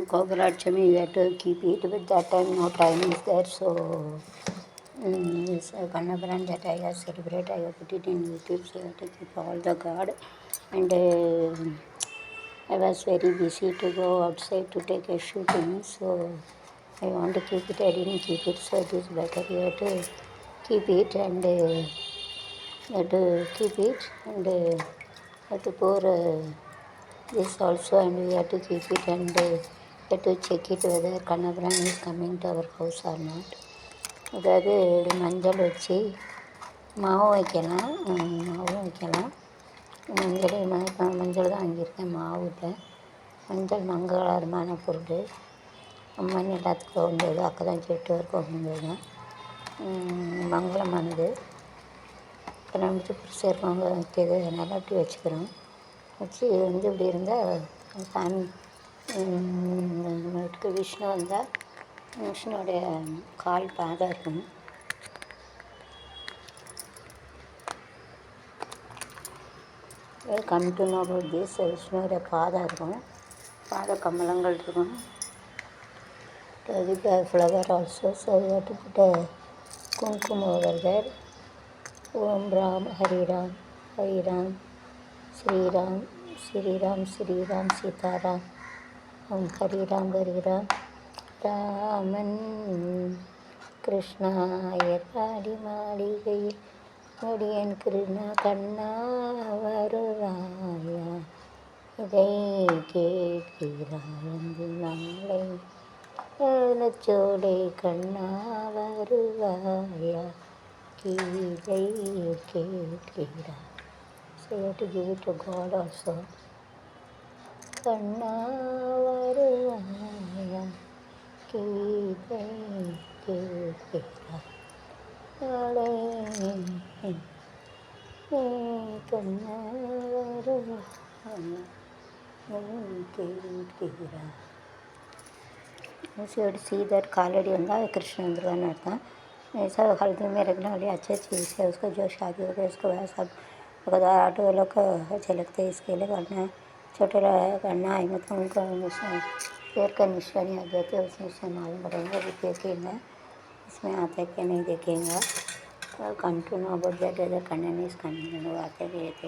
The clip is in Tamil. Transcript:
Kovalatchami, you have to keep it, but that time no time is there, so it's a Kannapuram that I have celebrated. I have put it in YouTube, so I have to keep all the God. And I was very busy to go outside to take a shooting, so I want to keep it. I didn't keep it, so it is better. You have to keep it and have to pour this also, and we have to keep it and have to check it whether Kannapuram is coming to our house or not. அதாவது மஞ்சள் வச்சு மாவும் வைக்கலாம், மஞ்சள் தான் வாங்கியிருக்கேன். மாவு இல்லை. மஞ்சள் மங்களகரமான பொருள். அம்மன் எல்லாத்துக்கும் உண்டது, அக்கதான் செட்டுவருக்கு உண்டது தான், மங்களமானது. இப்போ நம்ம சேர்க்கவங்க வைக்கிறது, அதனால் அப்படி வச்சுக்கிறோம். வச்சு இப்படி இருந்தால் சாமி வீட்டுக்கு விஷ்ணு வந்தால் விஷ்ணுவோடைய கால் பாதம் இருக்கும். Come to know about this. விஷ்ணுவோடைய பாதம் இருக்கும், பாத கமலங்கள் இருக்கும். அதுக்கு flower also. So you have to put a kumkum over there. Om Ram Hariram Hariram Sriram Sriram Sriram Sitaram. Om Hariram Hariram ராமன் கிருஷ்ணாய பாடி மாளிகையில் முடியன் கிருஷ்ணா கண்ணா வருவாயா, இதை கேட்கிறாயந்து நாளை சோலை கண்ணா வருவாயா, கீதை கேட்கிறாய். So you have to give it to God also. கண்ணா வருவாயா, கீதை கேட்கிறாய். நாளை கண்ணா வருவாயா, கேட்கிறாய். So you have to see that Kalady वंदा कृष्ण வந்துருவான்னு அர்த்தம். ऐसा हल्दी में रखने वाली अच्छी चीज़ है. उसका जो शादी हो गया उसके बाद सब अगर ऑटो वालों को अच्छे लगते हैं, इसके लिए करना छोटे करना है. मतलब उनको पैर का निशानी आ जाते हैं, उसमें से मालूम पड़ेगा अभी देखेंगे इसमें आते क्या नहीं देखेंगे. Come to know about that, Kannan is coming, आते भी रहते